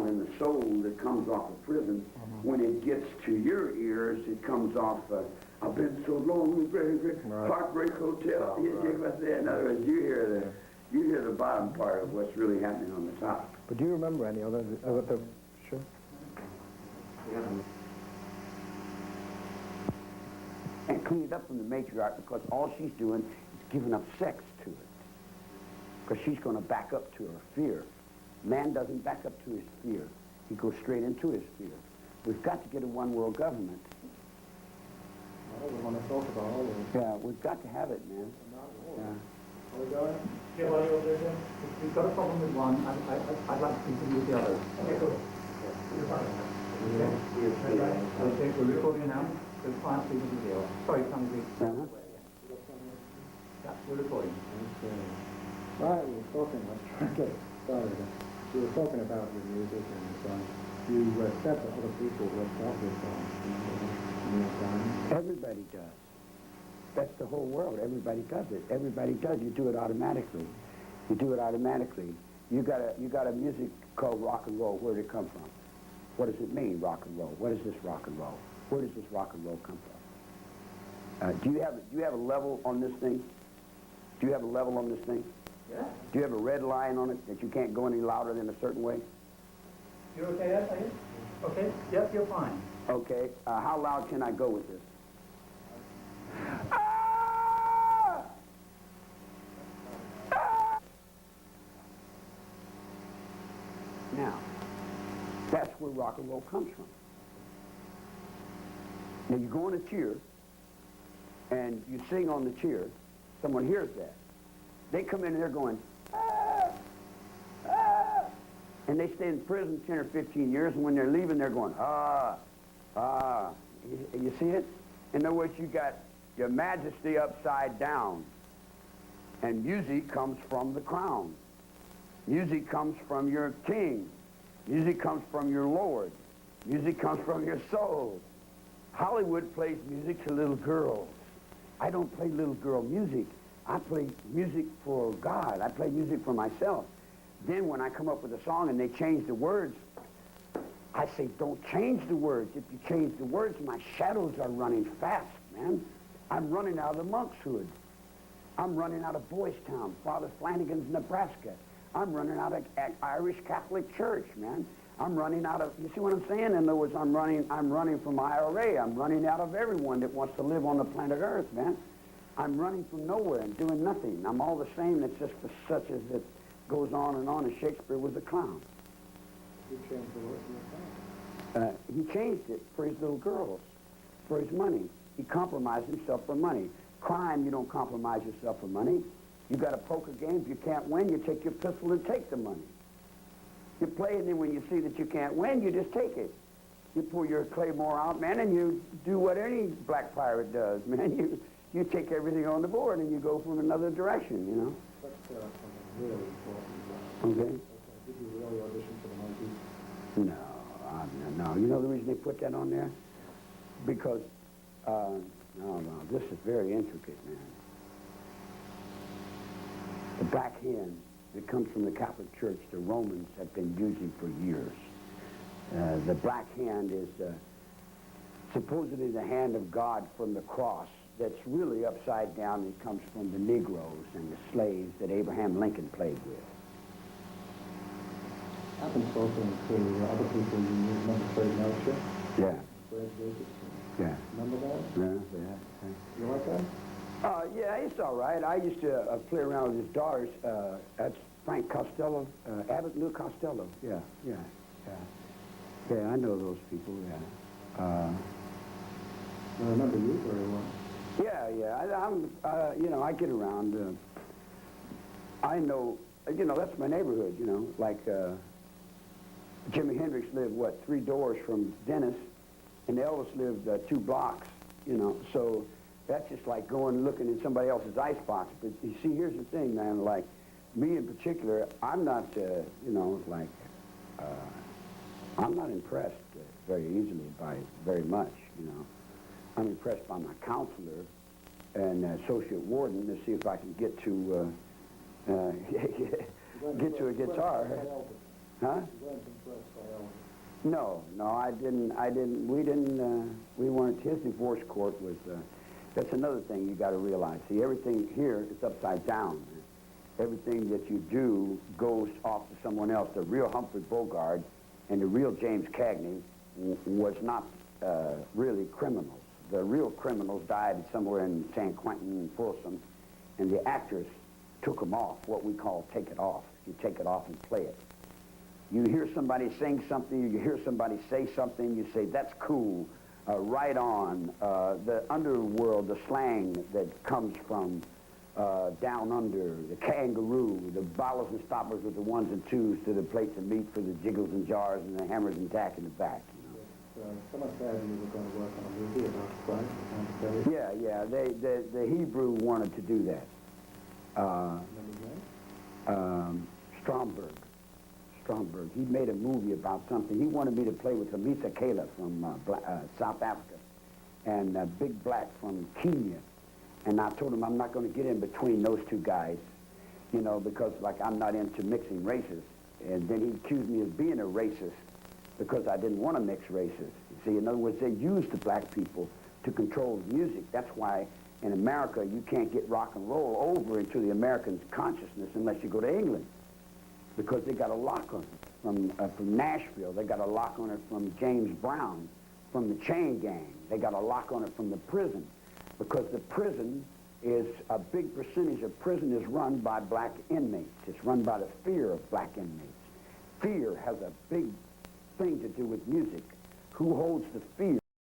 sound in the soul that comes off of prison. When it gets to your ears, it comes off, I've been so lonely, baby, Heartbreak Hotel. You see what I'm saying? In other words, you hear the bottom part of what's really happening on the top. But do you remember any other, sure? Yeah. And clean it up from the matriarch, because all she's doing is giving up sex to it. Because she's going to back up to her fear. Man doesn't back up to his fear. He goes straight into his fear. We've got to get a one-world government. Well, we want to talk about all of it. Yeah, we've got to have it, man. Yeah. Are we going? Yeah, what are you over there, Jim? We've got a problem with one, and I'd like to continue with the others. Okay, cool. You're fine. Okay, we're recording now. There's 5 people in the deal. Sorry, can we... Yeah, we're recording. Okay. Right, we were talking, let's try to get it started again. We were talking about your music and you said that other people worked out your songs. Everybody does. That's the whole world. Everybody does it. Everybody does. You do it automatically. You do it automatically. You got a music called rock and roll. Where did it come from? What does it mean, rock and roll? What is this rock and roll? Where does this rock and roll come from? Do you have a level on this thing? Do you have a level on this thing? Yeah. Do you have a red line on it that you can't go any louder than a certain way? You're okay, yes, are you? Okay? Yep, you're fine. Okay. How loud can I go with this? Now, that's where rock and roll comes from. Now, you go on a cheer, and you sing on the cheer. Someone hears that. They come in and they're going, ah, ah, and they stay in prison 10 or 15 years, and when they're leaving, they're going, ah, ah. You see it? In other words, you got your majesty upside down, and music comes from the crown. Music comes from your king. Music comes from your Lord. Music comes from your soul. Hollywood plays music to little girls. I don't play little girl music. I play music for God. I play music for myself. Then when I come up with a song and they change the words, I say, don't change the words. If you change the words, my shadows are running fast, man. I'm running out of the monk's hood. I'm running out of Boys Town, Father Flanagan's, Nebraska. I'm running out of Irish Catholic Church, man. I'm running out of, you see what I'm saying? In other words, I'm running from IRA. I'm running out of everyone that wants to live on the planet Earth, man. I'm running from nowhere and doing nothing. I'm all the same. It's just for such as it goes on, and Shakespeare was a clown. You changed the words in your song. He changed it for his little girls, for his money. He compromised himself for money. Crime, you don't compromise yourself for money. You got a poker game. If you can't win, you take your pistol and take the money. You play, and then when you see that you can't win, you just take it. You pull your claymore out, man, and you do what any black pirate does, man. You take everything on the board, and you go from another direction, you know. Let's clear up something really important. Okay. Did you really audition for the Monkees? No. You know the reason they put that on there? Because, no, this is very intricate, man. The black hand that comes from the Catholic Church, the Romans have been using for years. The black hand is supposedly the hand of God from the cross that's really upside down. It comes from the Negroes and the slaves that Abraham Lincoln played with. I've been talking to other people you remember Fred Melcher? Yeah. Fred Visit? Yeah. Remember that? Yeah. You like that? Yeah, it's all right. I used to play around with his daughters. That's Frank Costello, Abbott and Lou Costello. Yeah, I know those people, yeah. I remember you very well. Yeah, I'm, I get around. I know, that's my neighborhood, like Jimi Hendrix lived, 3 doors from Dennis, and Elvis lived 2 blocks, so that's just like going looking in somebody else's icebox. But you see, here's the thing, man, like me in particular, I'm not, I'm not impressed very easily by very much, I'm impressed by my counselor and associate warden to see if I can get to get to a guitar. Huh? You weren't impressed by Elvis. No, I didn't, we weren't, his divorce court was, that's another thing you got to realize. See, everything here is upside down. Everything that you do goes off to someone else. The real Humphrey Bogart and the real James Cagney was not really criminals. The real criminals died somewhere in San Quentin and Folsom, and the actors took them off, what we call take it off. You take it off and play it. You hear somebody sing something, you hear somebody say something, you say, that's cool, right on. The underworld, the slang that comes from down under, the kangaroo, the bottles and stoppers with the ones and twos to the plates of meat for the jiggles and jars and the hammers and tack in the back. Someone said you were going to work on a movie about Christ. Yeah, the Hebrew wanted to do that. Stromberg. He made a movie about something. He wanted me to play with Hamisa Kala from South Africa and Big Black from Kenya. And I told him I'm not going to get in between those two guys, you know, because like I'm not into mixing races. And then he accused me of being a racist because I didn't want to mix races. You see, in other words, they used the black people to control the music. That's why in America you can't get rock and roll over into the American consciousness unless you go to England, because they got a lock on it from Nashville. They got a lock on it from James Brown, from the Chain Gang. They got a lock on it from the prison, because the prison is, a big percentage of prison is run by black inmates. It's run by the fear of black inmates. Fear has a big thing to do with music. Who holds the fear?